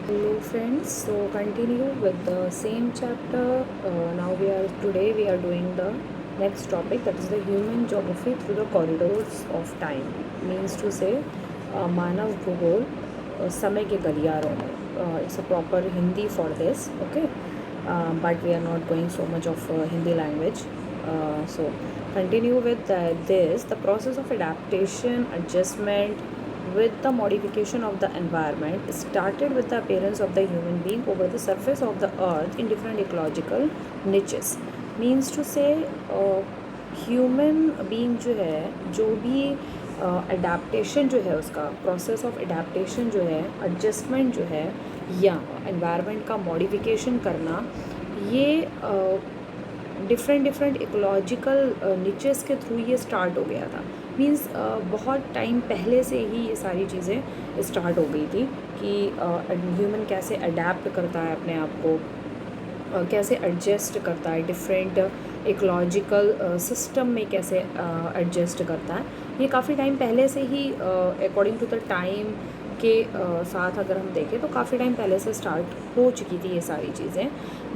Hello friends, so continue with the same chapter. Now today we are doing the next topic, that is the human geography through the corridors of time. Means to say मानव भूगोल समय के गलियारों में. It's a proper Hindi for this, okay? But we are not going so much of Hindi language. So continue with this. The process of adaptation, adjustment with the modification of the environment started with the appearance of the human being over the surface of the earth in different ecological niches. Means to say human being जो है, जो भी adaptation जो है, उसका process of adaptation जो है, adjustment जो है, या एनवायरनमेंट का मॉडिफिकेशन करना, ये डिफरेंट इकोलॉजिकल निचेस के थ्रू ये स्टार्ट हो गया था. मीन्स बहुत टाइम पहले से ही ये सारी चीज़ें स्टार्ट हो गई थी कि ह्यूमन कैसे अडेप्ट करता है अपने आप को, कैसे एडजस्ट करता है डिफरेंट इकोलॉजिकल सिस्टम में, कैसे एडजस्ट करता है. ये काफ़ी टाइम पहले से ही अकॉर्डिंग टू द टाइम के साथ अगर हम देखें तो काफ़ी टाइम पहले से स्टार्ट हो चुकी थी ये सारी चीज़ें.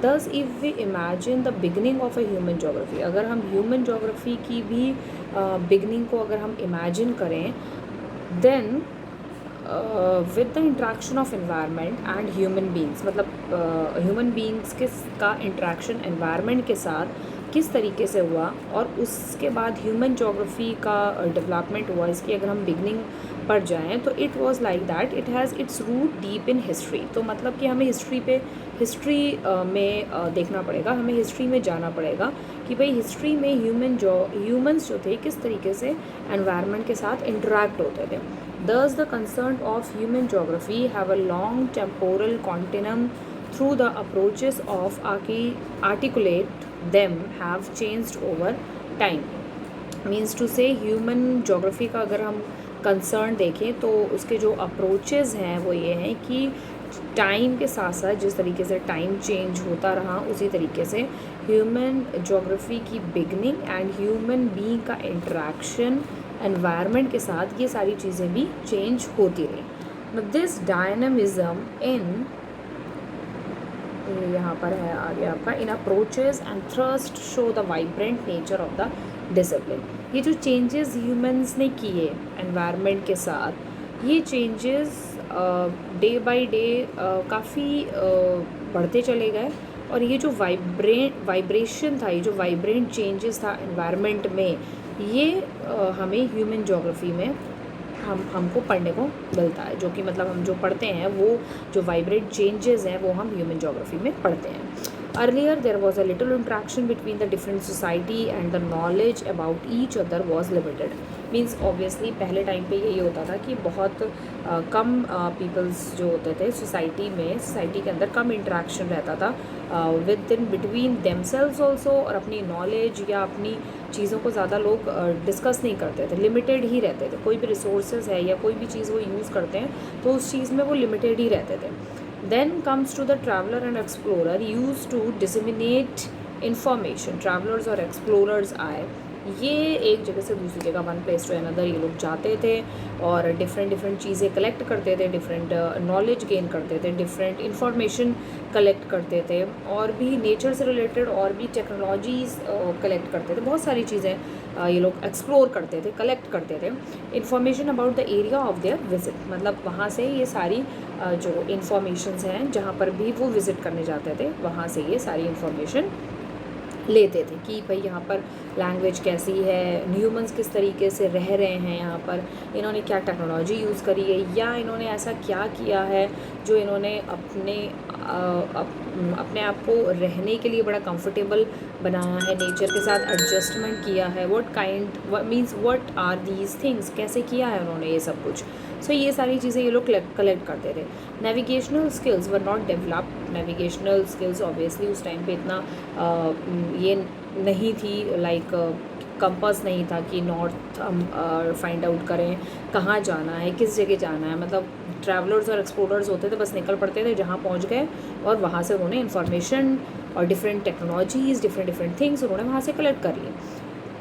Thus if we imagine the beginning of a human geography, अगर हम ह्यूमन जोग्राफी की भी बिगनिंग को अगर हम इमेजिन करें, then with the interaction of environment and human beings, मतलब ह्यूमन बींग्स के का इंट्रैक्शन एनवायरनमेंट के साथ किस तरीके से हुआ, और उसके बाद ह्यूमन जोग्राफी का डेवलपमेंट हुआ. इसकी अगर हम बिगनिंग पर जाएं तो it was like that, it has its root deep in history. तो मतलब कि हमें हिस्ट्री में देखना पड़ेगा, हमें हिस्ट्री में जाना पड़ेगा कि भाई हिस्ट्री में ह्यूमंस जो थे किस तरीके से एनवायरनमेंट के साथ इंटरेक्ट होते थे. Thus, the concerns of human geography have a long temporal continuum through the approaches of articulate them have changed over time. Means to say human geography का अगर हम कंसर्न देखें तो उसके जो अप्रोचेज़ हैं वो ये हैं कि टाइम के साथ साथ जिस तरीके से टाइम चेंज होता रहा, उसी तरीके से ह्यूमन जोग्राफी की बिगनिंग एंड ह्यूमन बीइंग का इंटरेक्शन एनवायरनमेंट के साथ, ये सारी चीज़ें भी चेंज होती रही. दिस डायनामिज्म इन, यहाँ पर है आगे आपका, in approaches and thrust show the vibrant nature of the discipline. ये जो चेंजेस ह्यूमंस ने किए एनवायरनमेंट के साथ, ये चेंजेस डे बाय डे काफ़ी बढ़ते चले गए. और ये जो वाइब्रेशन था, ये जो वाइब्रेंट चेंजेस था एनवायरनमेंट में, ये हमें ह्यूमन जोग्राफी में हमको पढ़ने को मिलता है. जो कि मतलब हम जो पढ़ते हैं वो जो वाइब्रेंट चेंजेस हैं वो हम ह्यूमन जोग्राफी में पढ़ते हैं. Earlier there was a little interaction between the different society and the knowledge about each other was limited. Means obviously पहले टाइम पे यही होता था कि बहुत कम पीपल्स जो होते थे सोसाइटी के अंदर कम इंटरेक्शन रहता था with in between themselves also, और अपनी नॉलेज या अपनी चीज़ों को ज़्यादा लोग डिस्कस नहीं करते थे, लिमिटेड ही रहते थे. कोई भी रिसोर्सेज है या कोई भी चीज़ वो यूज़ करते हैं तो उस चीज़ में वो लिमिटेड ही रहते थे. Then comes to the traveler and explorer used to disseminate information. Travelers और explorers आए, ये एक जगह से दूसरी जगह, वन प्लेस टू अनदर, ये लोग जाते थे और डिफरेंट चीज़ें कलेक्ट करते थे, डिफरेंट नॉलेज गेन करते थे, डिफरेंट इंफॉर्मेशन कलेक्ट करते थे, और भी नेचर से रिलेटेड और भी टेक्नोलॉजीज़ कलेक्ट करते थे. बहुत सारी चीज़ें ये लोग एक्सप्लोर करते थे, कलेक्ट करते थे. Information about the area of their visit, मतलब वहाँ से ये सारी जो इन्फॉर्मेशंस हैं जहाँ पर भी वो विज़िट करने जाते थे, वहाँ से ये सारी इन्फॉर्मेशन लेते थे कि भाई यहाँ पर लैंग्वेज कैसी है, ह्यूमंस किस तरीके से रह रहे हैं यहाँ पर, इन्होंने क्या टेक्नोलॉजी यूज़ करी है, या इन्होंने ऐसा क्या किया है जो इन्होंने अपने आप को रहने के लिए बड़ा कंफर्टेबल बनाया है, नेचर के साथ एडजस्टमेंट किया है, व्हाट आर दीज थिंग्स, कैसे किया है उन्होंने ये सब कुछ. सो ये सारी चीज़ें ये लोग कलेक्ट करते थे. Navigational skills were not developed. Navigational skills obviously उस टाइम पे इतना ये नहीं थी, लाइक कंपास नहीं था कि नॉर्थ हम फाइंड आउट करें कहाँ जाना है, किस जगह जाना है. मतलब ट्रैवलर्स और एक्सप्लोरर्स होते थे, बस निकल पड़ते थे, जहाँ पहुँच गए और वहाँ से उन्होंने इन्फॉर्मेशन और डिफरेंट टेक्नोलॉजीज़, डिफरेंट थिंग्स उन्होंने वहाँ से कलेक्ट कर ली.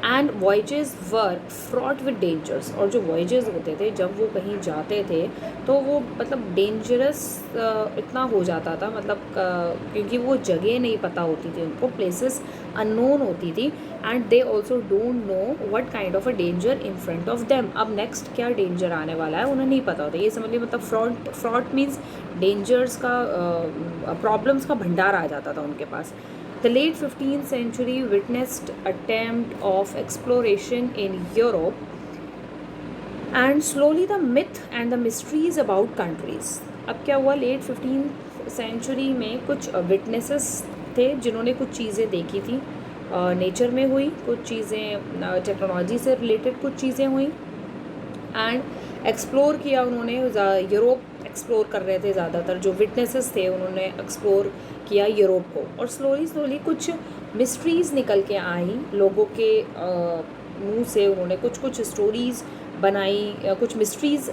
And voyages were fraught with dangers, और जो वॉयजेस होते थे जब वो कहीं जाते थे तो वो मतलब डेंजरस इतना हो जाता था, मतलब क्योंकि वो जगह नहीं पता होती थी उनको, प्लेसेस अननोन होती थी, and they also don't know what kind of a danger in front of them. अब नेक्स्ट क्या डेंजर आने वाला है उन्हें नहीं पता होता। ये समझ लीजिए मतलब फ्रॉट मीन्स डेंजर्स का, प्रॉब्लम्स का भंडार आ जाता था उनके पास। The late 15th century witnessed attempt of exploration in Europe, and slowly the myth and the mysteries about countries. अब क्या हुआ, लेट 15th सेंचुरी में कुछ विटनेसेस थे जिन्होंने कुछ चीज़ें देखी थी, नेचर में हुई कुछ चीज़ें, टेक्नोलॉजी से रिलेटेड कुछ चीज़ें हुई, एंड एक्सप्लोर किया उन्होंने। यूरोप एक्सप्लोर कर रहे थे ज़्यादातर, जो विटनेसेस थे उन्होंने एक्सप्लोर किया यूरोप को, और स्लोली कुछ मिस्ट्रीज़ निकल के आई लोगों के मुंह से। उन्होंने कुछ स्टोरीज़ बनाई, कुछ मिस्ट्रीज़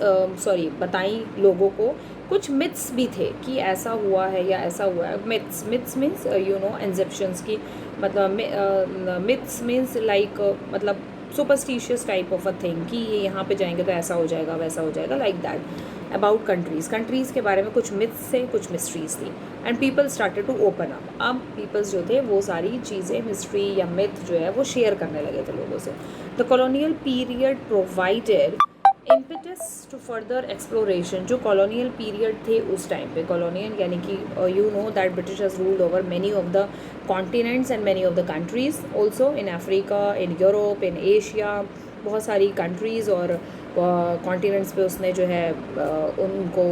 बताई लोगों को। कुछ मिथ्स भी थे कि ऐसा हुआ है या ऐसा हुआ है। मिथ्स मीन्स इंसेप्शंस की, मतलब मिथ्स मीन्स लाइक मतलब superstitious type of a thing कि ये यहाँ पे जाएंगे तो ऐसा हो जाएगा वैसा हो जाएगा, लाइक दैट। अबाउट कंट्रीज़ के बारे में कुछ मिथ्स थे, कुछ मिस्ट्रीज़ थी, and people started to open up. अब पीपल्स जो थे वो सारी चीज़ें, मिस्ट्री या मिथ जो है वो शेयर करने लगे थे लोगों से। The colonial period provided impetus to further exploration. जो कॉलोनियल पीरियड थे उस टाइम पे, कॉलोनियल यानी कि you know that British has ruled over many of the continents and many of the countries also in Africa, in Europe, in Asia. बहुत सारी countries और continents पे उसने जो है उनको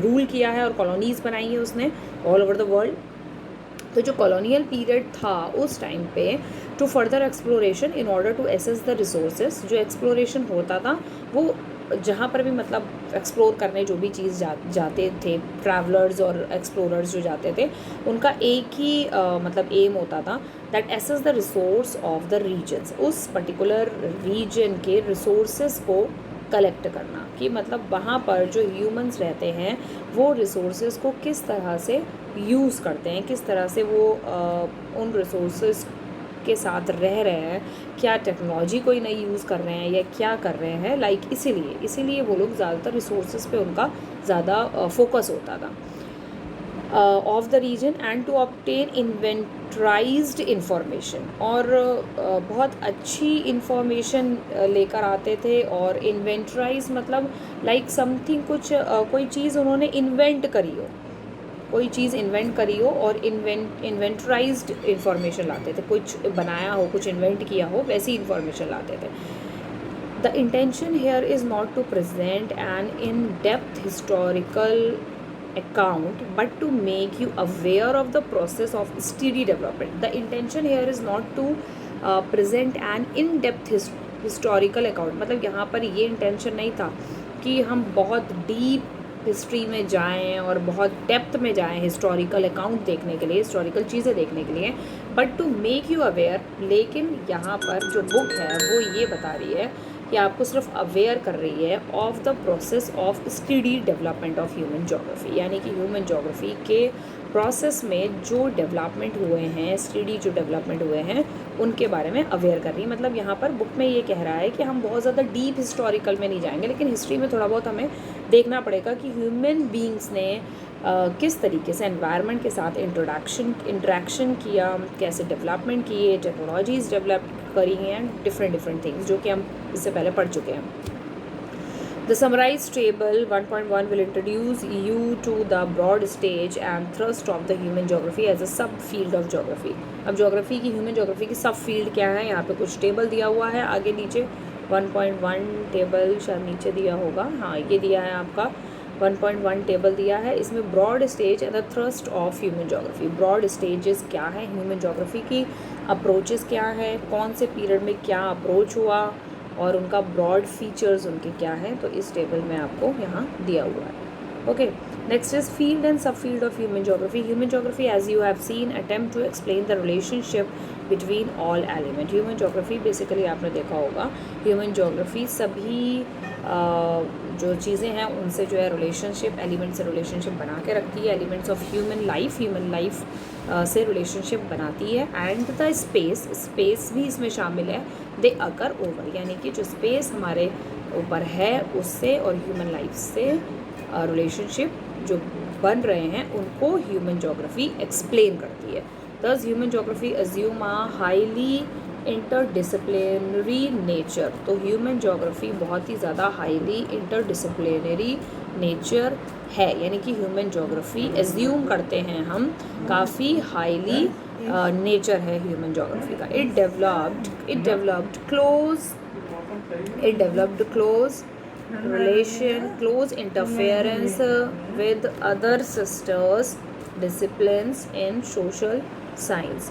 रूल किया है और कॉलोनीज़ बनाई है उसने ऑल ओवर द वर्ल्ड। तो जो कॉलोनियल पीरियड था उस टाइम पे, to further exploration in order to access the resources, जो एक्सप्लोरेशन होता था वो जहाँ पर भी मतलब एक्सप्लोर करने जो भी चीज़ जाते थे ट्रैवलर्स और एक्सप्लोरर्स जो जाते थे, उनका एक ही मतलब एम होता था, that access the resource of the regions. उस पर्टिकुलर रीजन के रिसोर्सेज को कलेक्ट करना, कि मतलब वहाँ पर जो ह्यूमंस रहते हैं वो रिसोर्सेज को किस तरह से यूज़ करते हैं, किस तरह से वो उन रिसोर्सेज के साथ रह रहे हैं, क्या टेक्नोलॉजी कोई नई यूज़ कर रहे हैं या क्या कर रहे हैं, लाइक इसीलिए वो लोग ज़्यादातर रिसोर्सेज पे उनका ज़्यादा फोकस होता था of the region, and to obtain inventorised information. और बहुत अच्छी इंफॉर्मेशन लेकर आते थे। और इन्वेंटराइज मतलब लाइक समथिंग, कुछ कोई चीज़ उन्होंने इन्वेंट करी हो, कोई चीज़ इन्वेंट करी हो और इन्वेंटराइज्ड इंफॉर्मेशन लाते थे, कुछ बनाया हो, कुछ इन्वेंट किया हो, वैसी इंफॉर्मेशन लाते थे। The intention here is not to present an in depth historical account but to make you aware of the process of steady development. The intention here is not to present an in-depth historical account. मतलब यहाँ पर ये intention नहीं था कि हम बहुत deep history में जाएं और बहुत डेप्थ में जाएं हिस्टोरिकल अकाउंट देखने के लिए, हिस्टोरिकल चीज़ें देखने के लिए, but to make you aware. लेकिन यहाँ पर जो बुक है वो ये बता रही है कि आपको सिर्फ अवेयर कर रही है of the process of study development of human geography, यानी कि ह्यूमन जोग्राफी के प्रोसेस में जो डेवलपमेंट हुए हैं, स्टडी जो डेवलपमेंट हुए हैं उनके बारे में अवेयर कर रही है। मतलब यहाँ पर बुक में ये कह रहा है कि हम बहुत ज़्यादा डीप हिस्टोरिकल में नहीं जाएंगे, लेकिन हिस्ट्री में थोड़ा बहुत हमें देखना पड़ेगा कि ह्यूमन बींग्स ने किस तरीके से एनवायरनमेंट के साथ इंटरेक्शन किया, कैसे डेवलपमेंट किए, टेक्नोलॉजीज़ डेवलप करी हैं, डिफरेंट थिंग्स जो कि हम इससे पहले पढ़ चुके हैं। The summarized table 1.1 will introduce you to the broad stage and thrust of the human geography as a subfield of geography. अब geography की, human geography की सब फील्ड क्या है, यहाँ पे कुछ टेबल दिया हुआ है आगे नीचे। 1.1 टेबल शायद नीचे दिया होगा, हाँ ये दिया है आपका 1.1 टेबल दिया है। इसमें broad stage and the thrust of human geography. Broad stages क्या है ह्यूमन जोग्राफी की, अप्रोचेस क्या है, कौन से पीरियड में क्या अप्रोच हुआ और उनका ब्रॉड फीचर्स उनके क्या हैं, तो इस टेबल में आपको यहाँ दिया हुआ है। Okay, next is field and sub field of human geography. Human geography as you have seen attempt to explain the relationship between all element. Human geography basically आपने देखा होगा, ह्यूमन जोग्राफी सभी जो चीज़ें हैं उनसे जो है रिलेशनशिप, एलिमेंट से रिलेशनशिप बना के रखती है, एलिमेंट्स ऑफ ह्यूमन लाइफ से रिलेशनशिप बनाती है। एंड द स्पेस भी इसमें शामिल है, दे अकर ओवर, यानी कि जो स्पेस हमारे ऊपर है उससे और ह्यूमन लाइफ से रिलेशनशिप जो बन रहे हैं उनको ह्यूमन जोग्राफी एक्सप्लेन करती है। दस ह्यूमन जोग्राफी अज्यूम आ हाईली इंटरडिसिप्लिनरी नेचर, तो ह्यूमन जोग्राफी बहुत ही ज़्यादा हाईली इंटरडिसिप्लिनरी नेचर है, यानी कि ह्यूमन जोग्राफी एज्यूम करते हैं हम काफ़ी हाईली नेचर है ह्यूमन जोग्राफी का। It developed close relation, close interference with other sisters disciplines in social science।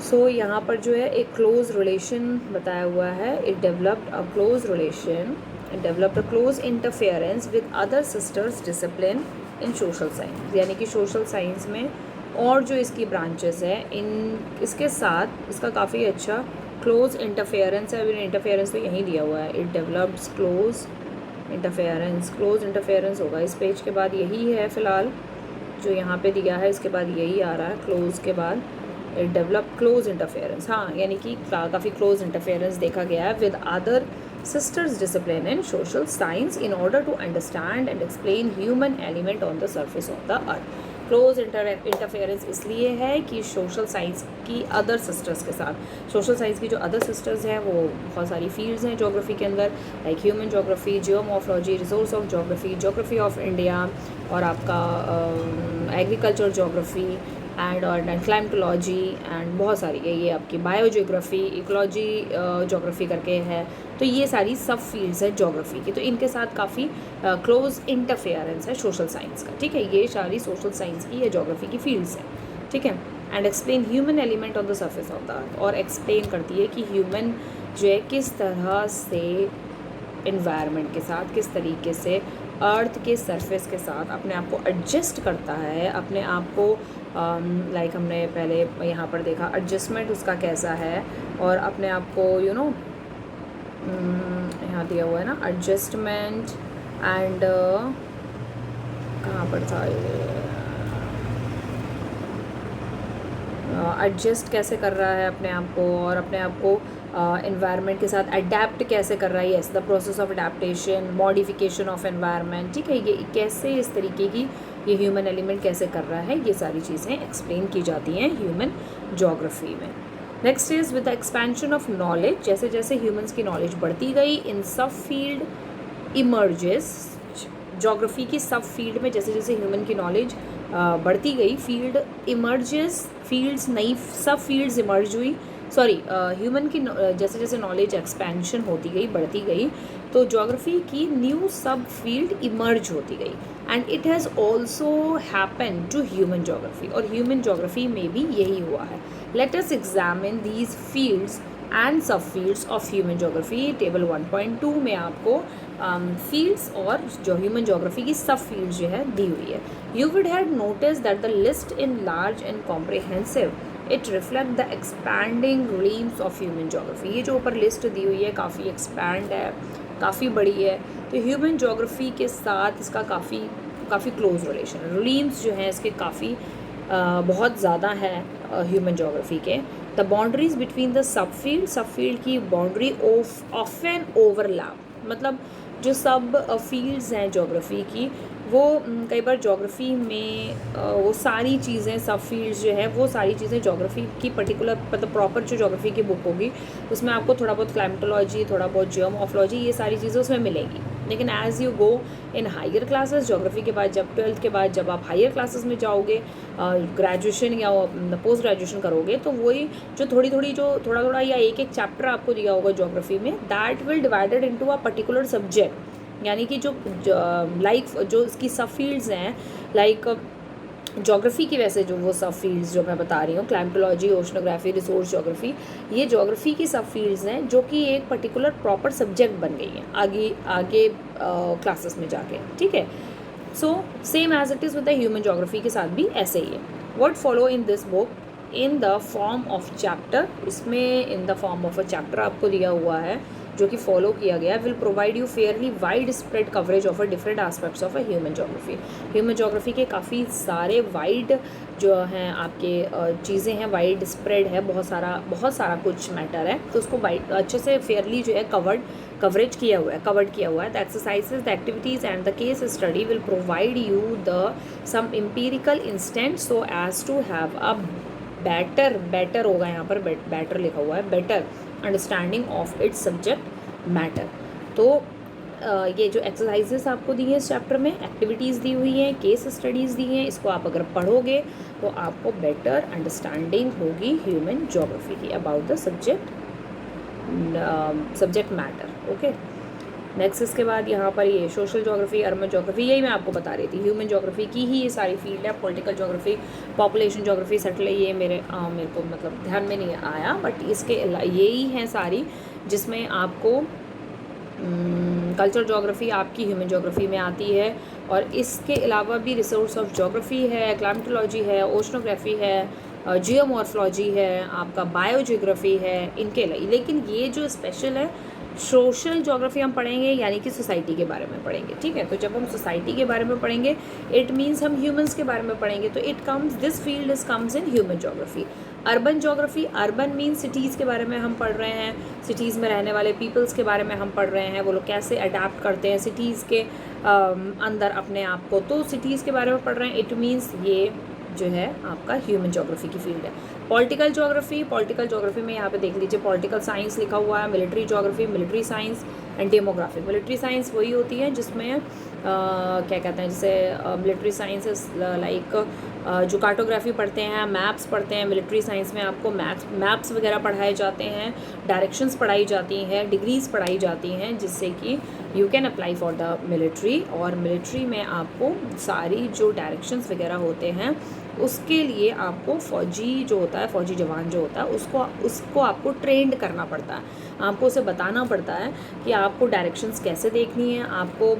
सो यहाँ पर जो है एक क्लोज रिलेशन बताया हुआ है। It developed a close interference with other sisters discipline in social science, यानी कि सोशल साइंस में और जो इसकी ब्रांचेस है इसके साथ इसका काफ़ी अच्छा क्लोज इंटरफेरेंस है। अभी इंटरफेरेंस तो यहीं दिया हुआ है, इट डेवलप्स क्लोज इंटरफेरेंस होगा इस पेज के बाद, यही है फ़िलहाल जो यहाँ पे दिया है, इसके बाद यही आ रहा है क्लोज के बाद, इट डेवलप क्लोज इंटरफेरेंस। हाँ, यानी कि काफ़ी क्लोज इंटरफेरेंस देखा गया है with other sisters discipline in social science in order to understand and explain human element on the surface of the earth. Close interference इसलिए है कि सोशल साइंस की अदर सिस्टर्स के साथ, सोशल साइंस की जो अदर सिस्टर्स हैं वो बहुत सारी फील्ड्स हैं ज्योग्राफी के अंदर, like human geography, geomorphology, resource of geography of India, और आपका agriculture geography and climatology and बहुत सारी ये आपकी बायोजियोग्राफी, इकोलॉजी ज्योग्राफी करके है। तो ये सारी सब फील्ड्स है ज्योग्राफी की, तो इनके साथ काफ़ी क्लोज इंटरफेरेंस है सोशल साइंस का, ठीक है। ये सारी सोशल साइंस की या ज्योग्राफी की फील्ड्स हैं, ठीक है। And explain human element on the surface of the अर्थ, और एक्सप्लेन करती है कि ह्यूमन जो है किस तरह से इन्वायरमेंट के साथ, किस तरीके से अर्थ के सरफेस के साथ अपने आप को एडजस्ट करता है, अपने आप को लाइक हमने पहले यहाँ पर देखा एडजस्टमेंट उसका कैसा है, और अपने आप को यहाँ दिया हुआ है ना एडजस्टमेंट एंड कहाँ पर था ये, एडजस्ट कैसे कर रहा है अपने आप को, और अपने आप को एनवायरनमेंट के साथ अडेप्ट कैसे कर रहा है, yes the process of adaptation, modification of environment, ठीक है। ये कैसे इस तरीके की ये ह्यूमन एलिमेंट कैसे कर रहा है, ये सारी चीज़ें एक्सप्लेन की जाती हैं ह्यूमन ज्योग्राफी में। Next is with the expansion of knowledge, जैसे जैसे ह्यूमंस की नॉलेज बढ़ती गई, इन सब फील्ड इमर्जेस, ज्योग्राफी की सब फील्ड में जैसे जैसे ह्यूमन की नॉलेज बढ़ती गई, फील्ड इमर्जेस, फील्ड्स नई सब फील्ड्स इमर्ज हुई, सॉरी ह्यूमन की जैसे जैसे नॉलेज एक्सपेंशन होती गई, बढ़ती गई, तो ज्योग्राफी की न्यू सब फील्ड इमर्ज होती गई। And it has also happen to human geography, और ह्यूमन ज्योग्राफी में भी यही हुआ है। Let us examine these fields and sub fields of human geography. Table 1.2 में आपको फील्ड्स और जो ह्यूमन ज्योग्राफी की सब फील्ड्स जो है दी हुई है। You would have notice that the list in large and comprehensive, it reflect the expanding reams of human geography. ये जो ऊपर लिस्ट दी हुई है काफ़ी एक्सपैंड है, काफ़ी बड़ी है, तो ह्यूमन ज्योग्राफी के साथ इसका काफ़ी क्लोज रिलेशन है। रीम्स जो हैं इसके काफ़ी बहुत ज़्यादा है ह्यूमन ज्योग्राफी के। The boundaries between the sub field की बाउंड्री ऑफन ओवरलैप, मतलब जो सब फील्ड्स हैं ज्योग्राफी की वो कई बार ज्योग्राफी में वो सारी चीज़ें सब फील्ड्स जो है वो सारी चीज़ें ज्योग्राफी की पर्टिकुलर मतलब प्रॉपर जो ज्योग्राफी की बुक होगी उसमें आपको थोड़ा बहुत क्लाइमेटोलॉजी, थोड़ा बहुत जियोमॉर्फोलॉजी, ये सारी चीज़ें उसमें मिलेंगी। लेकिन as you go in higher classes, geography के बाद जब 12th के बाद जब आप हायर क्लासेस में जाओगे, ग्रेजुएशन या पोस्ट ग्रेजुएशन करोगे, तो वही जो थोड़ा थोड़ा या एक एक चैप्टर आपको दिया होगा ज्योग्राफी में, that will divided into a particular subject. यानी कि जो इसकी सब फील्ड्स हैं, लाइक ज्योग्राफी की वैसे जो वो सब फील्ड्स जो मैं बता रही हूँ, क्लाइमेटोलॉजी, ओशनोग्राफी, रिसोर्स ज्योग्राफी, ये ज्योग्राफी की सब फील्ड्स हैं जो कि एक पर्टिकुलर प्रॉपर सब्जेक्ट बन गई हैं आगे क्लासेस में जाके, ठीक है। So same as it is with the human geography के साथ भी ऐसे ही है। What follow in this book in the form of chapter, इसमें in the form of a chapter आपको दिया हुआ है जो कि फॉलो किया गया, will provide you fairly wide spread coverage of a different aspects of a human geography. Human geography के काफ़ी सारे वाइड जो हैं आपके चीज़ें हैं, वाइड स्प्रेड है, बहुत सारा कुछ मैटर है, तो उसको वाइड अच्छे से फेयरली जो है कवर्ड किया हुआ है। The exercises, the activities and the case study will provide you the some empirical instant so as to have a better होगा, यहाँ पर बेटर लिखा हुआ है, better understanding of its subject matter. तो ये जो एक्सरसाइजेस आपको दी हैं इस चैप्टर में, एक्टिविटीज़ दी हुई हैं, केस स्टडीज़ दी हैं, इसको आप अगर पढ़ोगे तो आपको बेटर अंडरस्टैंडिंग होगी ह्यूमन ज्योग्राफी की about the subject matter. Okay, next इसके बाद यहाँ पर ये सोशल ज्योग्राफी, अर्बन ज्योग्राफी, यही मैं आपको बता रही थी, ह्यूमन ज्योग्राफी की ही ये सारी फील्ड है। Political geography, population geography, settle, ये मेरे को मतलब ध्यान में नहीं आया, बट इसके यही हैं सारी जिसमें आपको कल्चर ज्योग्राफी आपकी ह्यूमन ज्योग्राफी में आती है। और इसके अलावा भी रिसोर्स ऑफ ज्योग्राफी है, क्लाइमेटोलॉजी है, ओशनोग्राफी है, जियोमॉर्फोलॉजी है, आपका बायोजियोग्राफी है, इनके लेकिन ये जो स्पेशल है सोशल ज्योग्राफी हम पढ़ेंगे, यानी कि सोसाइटी के बारे में पढ़ेंगे। ठीक है, तो जब हम सोसाइटी के बारे में पढ़ेंगे इट मीन्स हम ह्यूमंस के बारे में पढ़ेंगे, तो it comes this field is comes in human geography. Urban geography, urban means cities के बारे में हम पढ़ रहे हैं, सिटीज़ में रहने वाले पीपल्स के बारे में हम पढ़ रहे हैं, वो लोग कैसे अडेप्ट करते हैं सिटीज़ के अंदर अपने आप को, तो सिटीज़ के बारे में पढ़ रहे हैं। इट मीन्स ये जो है आपका ह्यूमन ज्योग्राफी की फील्ड है। पॉलिटिकल ज्योग्राफी में यहाँ पे देख लीजिए पॉलिटिकल साइंस लिखा हुआ है, military geography, military science and demography. Military science वही होती है जिसमें क्या कहते हैं, जैसे मिलिट्री साइंस लाइक जो कार्टोग्राफी पढ़ते हैं, मैप्स पढ़ते हैं, मिलिट्री साइंस में आपको मैप्स वगैरह पढ़ाए जाते हैं, डायरेक्शंस पढ़ाई जाती हैं, डिग्रीज़ पढ़ाई जाती हैं, जिससे कि you can apply for the military. और मिलिट्री में आपको सारी जो डायरेक्शंस वगैरह होते हैं उसके लिए आपको फौजी जो होता है, फौजी जवान जो होता है, उसको आपको ट्रेंड करना पड़ता है, आपको उसे बताना पड़ता है कि आपको डायरेक्शंस कैसे देखनी है, आपको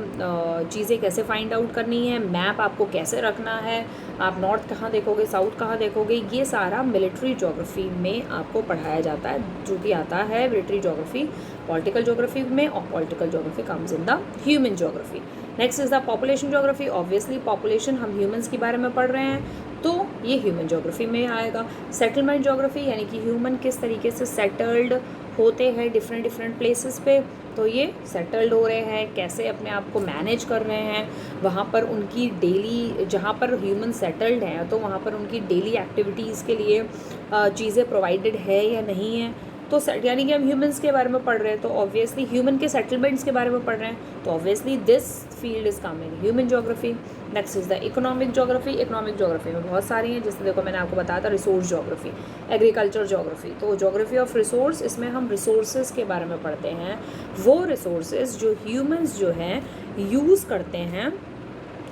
चीज़ें कैसे फाइंड आउट करनी है, मैप आपको कैसे रखना है, आप नॉर्थ कहाँ देखोगे, साउथ कहाँ देखोगे, ये सारा मिलिट्री ज्योग्राफी में आपको पढ़ाया जाता है, जो कि आता है मिलिट्री ज्योग्राफी पॉलिटिकल ज्योग्राफी में, और political geography comes in the human geography. Next is the population geography. Obviously population, हम ह्यूमंस के बारे में पढ़ रहे हैं, तो ये ह्यूमन ज्योग्राफी में आएगा। सेटलमेंट ज्योग्राफी, यानी कि ह्यूमन किस तरीके से सेटल्ड होते हैं डिफरेंट प्लेसेस पे, तो ये सेटल्ड हो रहे हैं, कैसे अपने आप को मैनेज कर रहे हैं, वहाँ पर उनकी डेली, जहाँ पर ह्यूमन सेटल्ड हैं तो वहाँ पर उनकी डेली एक्टिविटीज़ के लिए चीज़ें प्रोवाइडेड है या नहीं है। तो यानी कि हम ह्यूमंस के बारे में पढ़ रहे हैं, तो ऑब्वियसली ह्यूमन के सेटलमेंट्स के बारे में पढ़ रहे हैं, तो obviously this field is coming human geography. Next is the economic geography. Economic geography में बहुत सारी हैं, जैसे देखो मैंने आपको बताया था रिसोर्स ज्योग्राफी, एग्रीकल्चर ज्योग्राफी, तो ज्योग्राफी ऑफ रिसोर्स, इसमें हम रिसोर्सेज के बारे में पढ़ते हैं, वो रिसोर्सेज जो ह्यूमंस जो हैं यूज़ करते हैं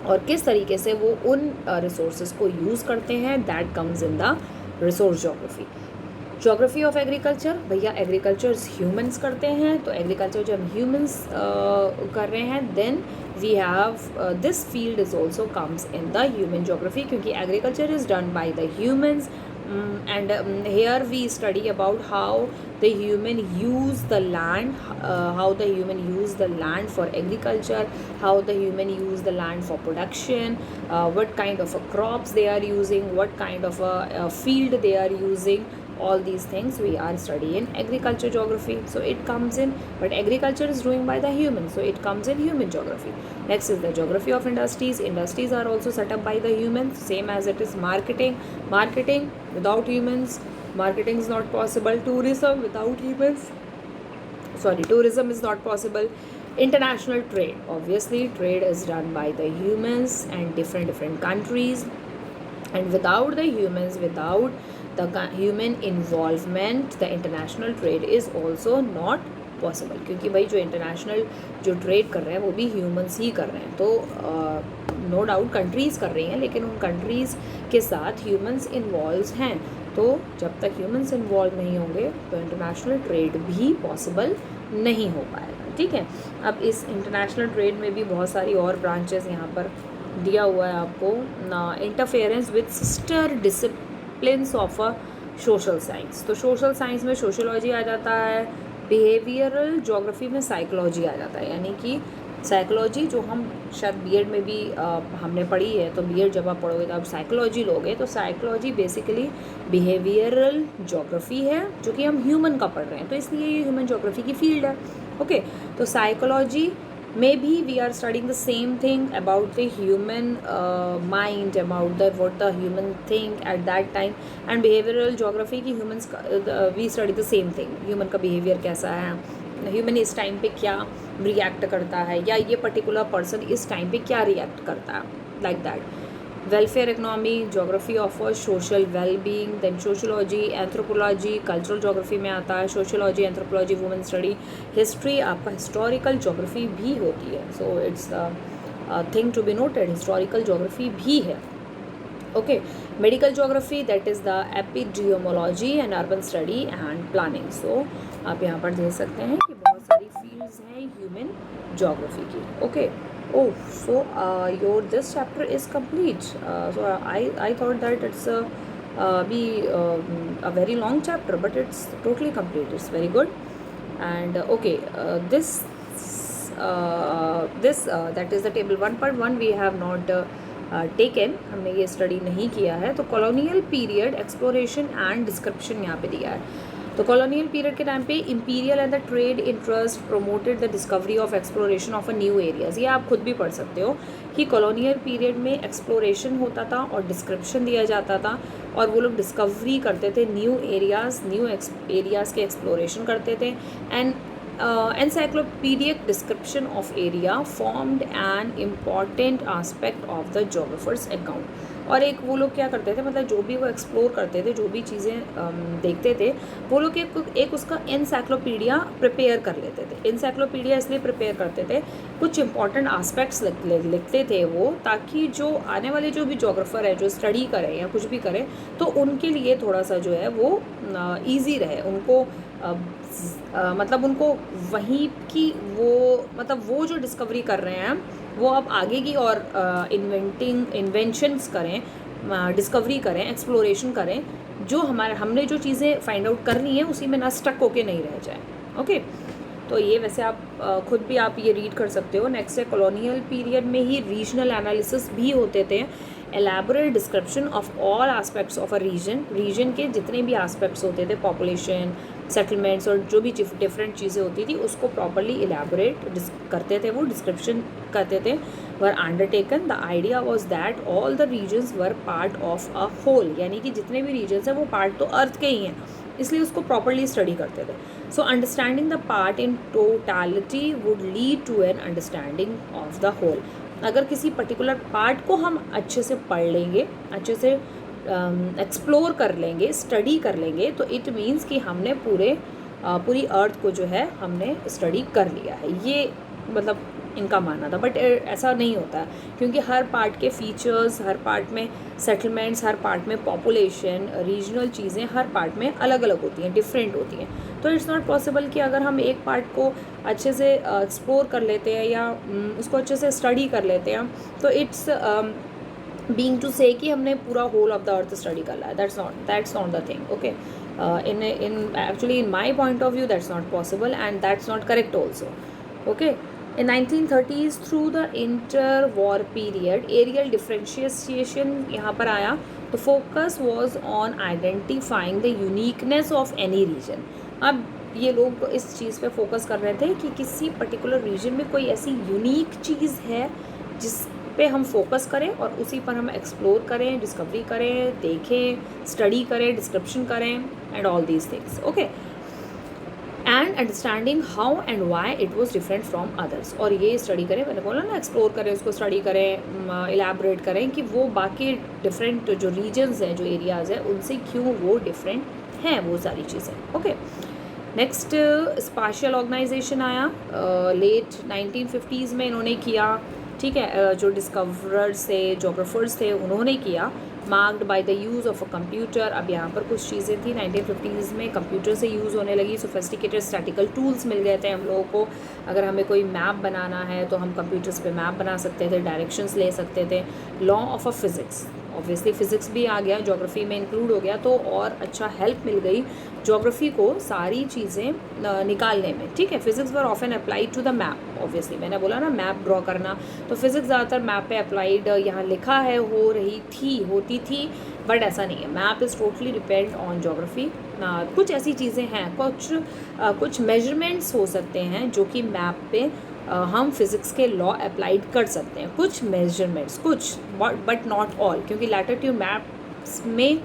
और किस तरीके से वो उन रिसोर्सेज को यूज़ करते हैं, that comes in the resource geography. Geography of agriculture, भैया एग्रीकल्चर ह्यूमंस करते हैं, तो एग्रीकल्चर जब ह्यूमंस कर रहे हैं then we have this field is also comes in the human geography, क्योंकि agriculture is done by the humans and here we study about how the human use the land, how the human use the land for agriculture, how the human use the land for production, what kind of crops they are using, what kind of a field they are using, all these things we are studying agriculture geography, so it comes in, but agriculture is doing by the human, so it comes in human geography. Next is the geography of industries. Industries are also set up by the humans, same as it is marketing without humans marketing is not possible. Tourism without humans, tourism is not possible. International trade, obviously trade is done by the humans and different countries, and without the humans, without the human involvement, the international trade is also not possible, क्योंकि भाई जो international जो trade कर रहे हैं वो भी humans ही कर रहे हैं, तो नो डाउट कंट्रीज़ कर रही हैं, लेकिन उन कंट्रीज़ के साथ ह्यूमंस इन्वॉल्व हैं, तो जब तक ह्यूमंस इन्वॉल्व नहीं होंगे तो इंटरनेशनल ट्रेड भी पॉसिबल नहीं हो पाएगा। ठीक है, अब इस इंटरनेशनल ट्रेड में भी बहुत सारी और ब्रांचेस यहाँ पर दिया हुआ है आपको। Interference with sister disciplines of a social science, तो सोशल साइंस में सोशोलॉजी आ जाता है, बिहेवियरल ज्योग्राफी में साइकोलॉजी आ जाता है, यानी कि साइकोलॉजी जो हम शायद बीएड में भी हमने पढ़ी है, तो बीएड जब आप पढ़ोगे तो आप साइकोलॉजी लोगे, तो साइकोलॉजी बेसिकली बिहेवियरल ज्योग्राफी है जो कि हम ह्यूमन का पढ़ रहे हैं, तो इसलिए ये ह्यूमन ज्योग्राफी की फील्ड है। ओके, तो साइकोलॉजी में भी we are studying the same thing about the human mind, about the what the human think at that time, and behavioural geography की humans we study the same thing, human का behaviour कैसा है, human इस time पे क्या react करता है, या ये पर्टिकुलर पर्सन इस टाइम पे क्या रिएक्ट करता है, like that. Welfare economy, geography offers social wellbeing, then sociology, anthropology cultural geography में आता है, sociology, anthropology women study, history आपका हिस्टोरिकल ज्योग्राफी भी होती है, so it's thing to be noted, historical geography भी है। Okay, medical geography that is the epidemiology and urban study and planning. So आप यहाँ पर देख सकते हैं कि बहुत सारी फील्ड्स हैं ह्यूमन ज्योग्राफी की। Okay, oh, so this chapter is complete. So I thought that it's a very long chapter, but it's totally complete. It's very good. And okay, this that is the table 1.1 we have not taken, हमने ये study नहीं किया है। तो colonial period exploration and description यहाँ पे दिया है। तो कॉलोनियल पीरियड के टाइम पे imperial and the trade interest promoted the discovery of exploration of a new areas. ये आप खुद भी पढ़ सकते हो कि कॉलोनियल पीरियड में एक्सप्लोरेशन होता था और डिस्क्रिप्शन दिया जाता था, और वो लोग डिस्कवरी करते थे न्यू एरियाज़ के एक्सप्लोरेशन करते थे, and encyclopedic description of area formed an important aspect of the geographer's account। और एक वो लोग क्या करते थे, मतलब जो भी वो एक्सप्लोर करते थे, जो भी चीज़ें देखते थे, वो लोग एक उसका एनसाइक्लोपीडिया प्रिपेयर कर लेते थे। एनसाइक्लोपीडिया इसलिए प्रिपेयर करते थे, कुछ इंपॉर्टेंट आस्पेक्ट्स लिखते थे वो, ताकि जो आने वाले जो भी जोग्राफर है जो स्टडी करे या कुछ भी करे, तो उनके लिए थोड़ा सा जो है वो ईजी रहे, उनको मतलब उनको वहीं की वो जो डिस्कवरी कर रहे हैं वो अब आगे की और इन्वेंशंस करें, डिस्कवरी करें, एक्सप्लोरेशन करें, जो हमने जो चीज़ें फाइंड आउट करनी है उसी में ना स्टक होके नहीं रह जाए। ओके, तो ये वैसे आप खुद भी आप ये रीड कर सकते हो। नेक्स्ट है कॉलोनियल पीरियड में ही रीजनल एनालिसिस भी होते थे, elaborate description of all aspects of a region के जितने भी एस्पेक्ट्स होते थे, पॉपुलेशन, सेटलमेंट्स और जो भी डिफरेंट चीज़ें होती थी उसको प्रॉपरली एलैबोरेट करते थे, वो डिस्क्रिप्शन करते थे। Were undertaken, the idea was that all the regions were part of a whole, यानी कि जितने भी रीजन्स हैं वो पार्ट तो अर्थ के ही हैं, इसलिए उसको प्रॉपरली स्टडी करते थे। So understanding the part in totality would lead to an understanding of the whole. अगर किसी पर्टिकुलर पार्ट को हम अच्छे से पढ़ लेंगे, अच्छे से एक्सप्लोर कर लेंगे, स्टडी कर लेंगे, तो इट मीन्स कि हमने पूरी अर्थ को जो है हमने स्टडी कर लिया है। ये मतलब इनका मानना था, बट ऐसा नहीं होता है, क्योंकि हर पार्ट के फीचर्स, हर पार्ट में सेटलमेंट्स, हर पार्ट में पॉपुलेशन, रीजनल चीज़ें हर पार्ट में अलग अलग होती हैं, डिफरेंट होती हैं। तो इट्स नॉट पॉसिबल कि अगर हम एक पार्ट को अच्छे से एक्सप्लोर कर लेते हैं या उसको अच्छे से स्टडी कर लेते हैं, तो इट्स बीइंग टू से कि हमने पूरा whole of the earth study कर लिया है। That's not the thing. Okay, in my point of view that's not possible and that's not correct also. Okay, in 1930s through the interwar period areal differentiation यहाँ पर आया, तो focus was on identifying the uniqueness of any region। अब ये लोग इस चीज़ पे focus कर रहे थे कि किसी पर्टिकुलर रीजन में कोई ऐसी यूनिक चीज़ है जिस पे हम फोकस करें और उसी पर हम एक्सप्लोर करें, डिस्कवरी करें, देखें, स्टडी करें, डिस्क्रिप्शन करें and all these things. Okay, and understanding how and why it was different from others. और ये स्टडी करें, मैंने बोला ना, एक्सप्लोर करें, उसको स्टडी करें, इलेबोरेट करें कि वो बाकी डिफरेंट जो रीजन्स हैं, जो एरियाज़ हैं, उनसे क्यों वो डिफरेंट हैं वो सारी चीज़ें। ओके, नेक्स्ट स्पाशियल ऑर्गेनाइजेशन आया, लेट 1950s में इन्होंने किया। ठीक है, जो डिस्कवरर्स थे, जोग्राफर्स थे, उन्होंने किया। Marked by the use of a computer. अब यहाँ पर कुछ चीज़ें थी 1950s में कंप्यूटर से यूज़ होने लगी, सोफिस्टिकेटेड स्टैटिकल टूल्स मिल गए थे हम लोगों को। अगर हमें कोई मैप बनाना है तो हम कंप्यूटर्स पे मैप बना सकते थे, डायरेक्शंस ले सकते थे। Law of a physics obviously physics भी आ गया, ज्योग्राफी में इंक्लूड हो गया, तो और अच्छा हेल्प मिल गई ज्योग्राफी को सारी चीज़ें निकालने में, ठीक है। Physics were often applied to the map, obviously मैंने बोला ना मैप ड्रॉ करना, तो फिज़िक्स ज़्यादातर मैप पे अप्लाइड यहाँ लिखा है हो रही थी, होती थी, बट ऐसा नहीं है। Map is totally depend on geography. कुछ ऐसी चीज़ें हैं, कुछ मेजरमेंट्स हो सकते हैं जो कि मैप पे हम फिज़िक्स के लॉ अप्लाइड कर सकते हैं, कुछ मेजरमेंट्स, कुछ, बट नॉट ऑल, क्योंकि लैटिट्यूड मैप्स में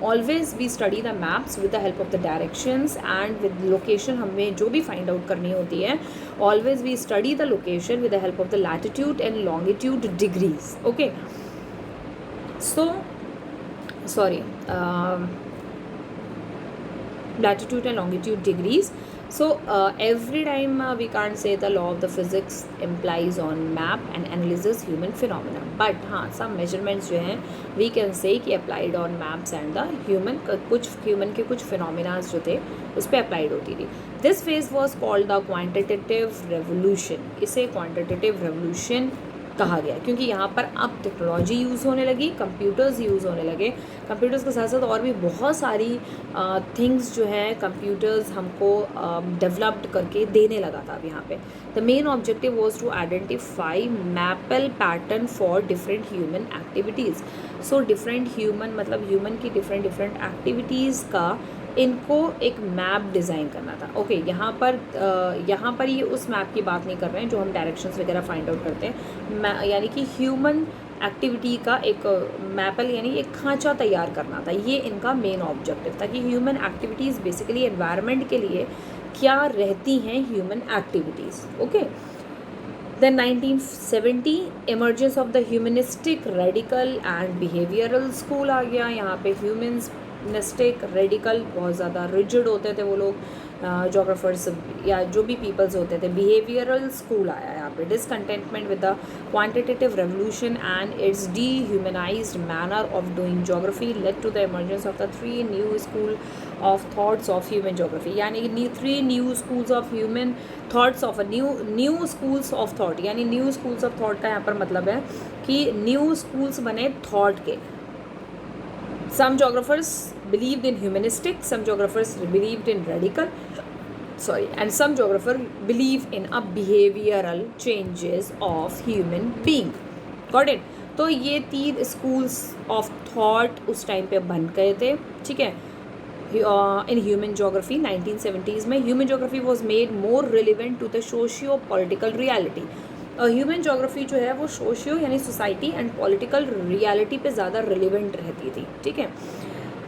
always we study the maps with the help of the directions and with location. हमें जो भी फाइंड आउट करनी होती है, always we study the location with the help of the latitude and longitude degrees. Okay, so sorry, latitude and longitude degrees. So every time we can't say the law of the physics implies on map and analyzes human phenomena, but हाँ some measurements जो हैं we can say कि applied on maps and the human, कुछ human के कुछ phenomena जो थे उस पर applied होती थी। This phase was called the quantitative revolution, इसे quantitative revolution कहा गया क्योंकि यहाँ पर अब टेक्नोलॉजी यूज़ होने लगी, कंप्यूटर्स यूज़ होने लगे। कंप्यूटर्स के साथ साथ और भी बहुत सारी थिंग्स जो हैं कंप्यूटर्स हमको डेवलप्ड करके देने लगा था अब यहाँ पे। The main objective was to identify maple pattern for different human activities. So different human मतलब ह्यूमन की डिफरेंट एक्टिविटीज़ का इनको एक मैप डिज़ाइन करना था। ओके, यहाँ पर ये उस मैप की बात नहीं कर रहे हैं जो हम डायरेक्शंस वगैरह फाइंड आउट करते हैं, यानी कि ह्यूमन एक्टिविटी का एक मैपल यानी एक खांचा तैयार करना था, ये इनका मेन ऑब्जेक्टिव था कि ह्यूमन एक्टिविटीज़ बेसिकली एनवायरनमेंट के लिए क्या रहती हैं human activities. Okay, Then 1970 emergence of the humanistic radical and behavioral school आ गया। यहाँ पे ह्यूमनिस्टिक रेडिकल बहुत ज़्यादा रिजिड होते थे वो लोग, जोग्राफर्स या जो भी पीपल्स होते थे। बिहेवियरल स्कूल आया यहाँ पे। Discontentment with the quantitative revolution and it's dehumanized manner of doing geography led to the emergence of the three new school of thoughts of human geography, यानी कि three new schools of human thoughts of a new schools of thought, यानी new schools of thought का यहाँ पर मतलब है कि new schools बने thought के। Some geographers believed in humanistic, some geographers believed in radical, and some geographers believe in a behavioral changes of human being. Got it? तो ये 3 schools of thought उस टाइम पे बन गए थे, ठीक है। In human geography 1970s में human geography was made more relevant to the socio-political reality। Human geography जो है वो सोशियो यानी सोसाइटी एंड पॉलिटिकल रियलिटी पे ज़्यादा रिलेवेंट रहती थी, ठीक है।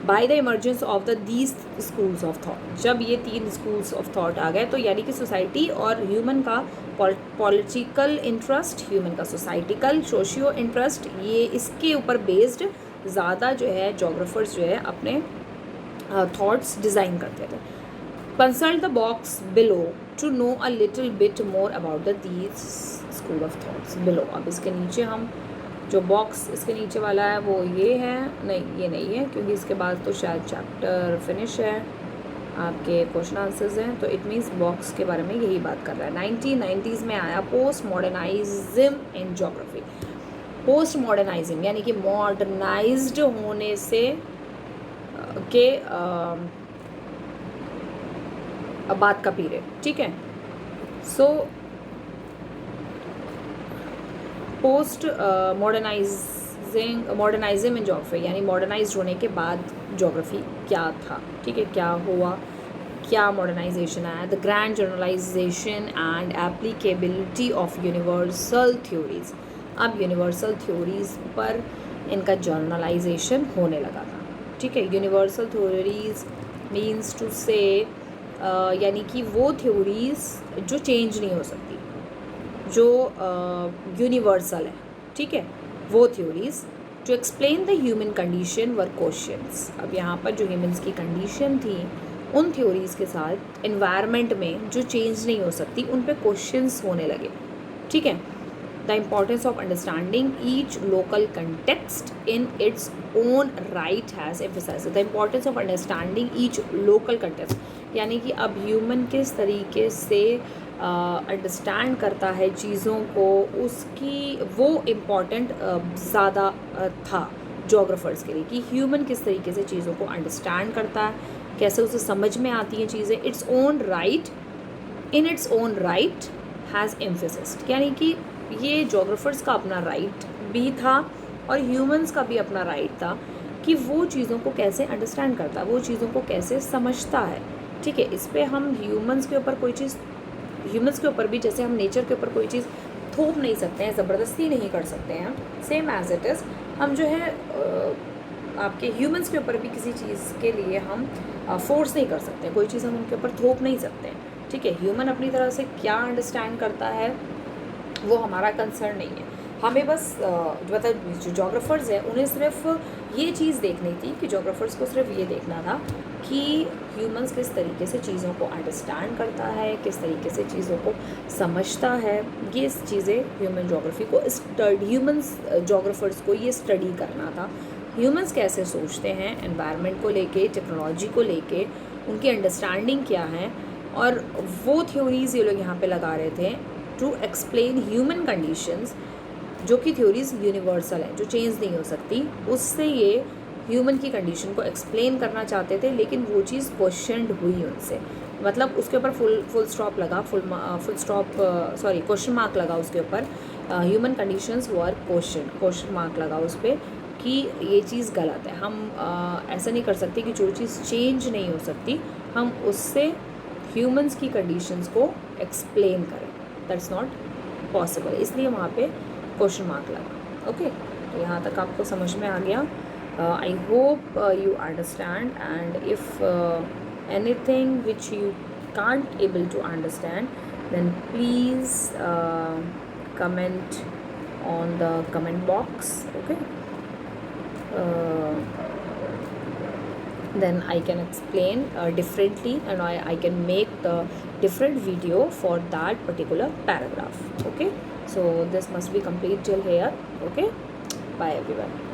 By the emergence of the these schools of thought, जब ये 3 स्कूल्स ऑफ थॉट आ गए तो यानी कि सोसाइटी और ह्यूमन का पॉलिटिकल इंटरेस्ट, ह्यूमन का सोसाइटिकल सोशियो इंटरेस्ट, ये इसके ऊपर बेस्ड ज़्यादा जो है जोग्राफर्स जो है अपने थॉट्स डिज़ाइन करते थे। Consult the box below to know a little bit more about the these school of thoughts below. अब इसके नीचे हम जो बॉक्स इसके नीचे वाला है वो ये है, नहीं ये नहीं है क्योंकि इसके बाद तो शायद चैप्टर फिनिश है, आपके क्वेश्चन आंसर्स हैं, तो इट मीन्स बॉक्स के बारे में यही बात कर रहा है। 1990s में आया पोस्ट मॉडर्नाइज्म इन ज्योग्राफी। पोस्ट मॉडर्नाइज्म यानी कि मॉडर्नाइज्ड होने से के बाद का पीरियड, ठीक है। सो पोस्ट मॉडर्नाइज्म इन ज्योग्राफी यानी मॉडर्नाइज्ड होने के बाद ज्योग्राफी क्या था, ठीक है, क्या हुआ, क्या मॉडर्नाइजेशन आया। The grand generalisation and applicability of universal theories. अब यूनिवर्सल थ्योरीज पर इनका जनरलाइजेशन होने लगा था, ठीक है। यूनिवर्सल थ्योरीज मीन्स टू से यानी कि वो थ्योरीज जो चेंज नहीं हो सकती, जो यूनिवर्सल है, ठीक है, वो थ्योरीज जो explain the human condition were questions. अब यहाँ पर जो ह्यूमंस की कंडीशन थी उन थ्योरीज के साथ एनवायरनमेंट में जो चेंज नहीं हो सकती उन पे क्वेश्चंस होने लगे, ठीक है। The importance of understanding each local context in its own right has emphasised the importance of understanding each local context, यानी कि अब ह्यूमन किस तरीके से अंडरस्टैंड करता है चीज़ों को, उसकी वो इम्पॉर्टेंट ज़्यादा था जोग्राफर्स के लिए कि ह्यूमन किस तरीके से चीज़ों को अंडरस्टैंड करता है, कैसे उसे समझ में आती हैं चीज़ें। It's own right, in its own right has emphasis, यानी कि ये जोग्राफर्स का अपना राइट भी था और ह्यूमंस का भी अपना राइट था कि वो चीज़ों को कैसे अंडरस्टैंड करता है, वो चीज़ों को कैसे समझता है। ठीक है, इस पर हम ह्यूमंस के ऊपर कोई चीज़, ह्यूमंस के ऊपर भी जैसे हम नेचर के ऊपर कोई चीज़ थोप नहीं सकते हैं, ज़बरदस्ती नहीं कर सकते हैं, सेम एज इट इज़ हम जो है आपके ह्यूमंस के ऊपर भी किसी चीज़ के लिए हम फोर्स नहीं कर सकते, कोई चीज़ हम उनके ऊपर थोप नहीं सकते हैं। ठीक है, ह्यूमन अपनी तरह से क्या अंडरस्टैंड करता है वो हमारा कंसर्न नहीं है, हमें बस मतलब जो जोग्राफर्स हैं उन्हें सिर्फ ये चीज़ देखनी थी कि जोग्राफर्स को सिर्फ ये देखना था कि ह्यूमंस किस तरीके से चीज़ों को अंडरस्टैंड करता है, किस तरीके से चीज़ों को समझता है। ये चीज़ें ह्यूमन जोग्राफी को ह्यूमंस जोग्राफर्स को ये स्टडी करना था, ह्यूमंस कैसे सोचते हैं एनवायरनमेंट को लेके, टेक्नोलॉजी को लेके, उनकी अंडरस्टैंडिंग क्या है। और वो थ्योरीज़ ये लोग यहाँ पे लगा रहे थे टू एक्सप्लेन ह्यूमन कंडीशंस, जो कि थ्योरीज़ यूनिवर्सल हैं, जो चेंज नहीं हो सकती। उससे ये ह्यूमन की कंडीशन को एक्सप्लेन करना चाहते थे, लेकिन वो चीज़ क्वेश्चनड हुई उनसे, मतलब उसके ऊपर फुल स्टॉप लगा, क्वेश्चन मार्क लगा उसके ऊपर। ह्यूमन कंडीशंस वर क्वेश्चन मार्क लगा उस पर कि ये चीज़ गलत है। हम ऐसा नहीं कर सकते कि जो चीज़ चेंज नहीं हो सकती हम उससे ह्यूमंस की कंडीशंस को एक्सप्लेन करें, दैट्स नॉट पॉसिबल, इसलिए वहाँ पे क्वेश्चन मार्क लगा। ओके, तो यहाँ तक आपको समझ में आ गया। I hope you understand, and if anything which you can't able to understand, then please comment on the comment box. Okay, then I can explain differently, and I can make the different video for that particular paragraph. Okay, so this must be complete till here. Okay, bye everyone.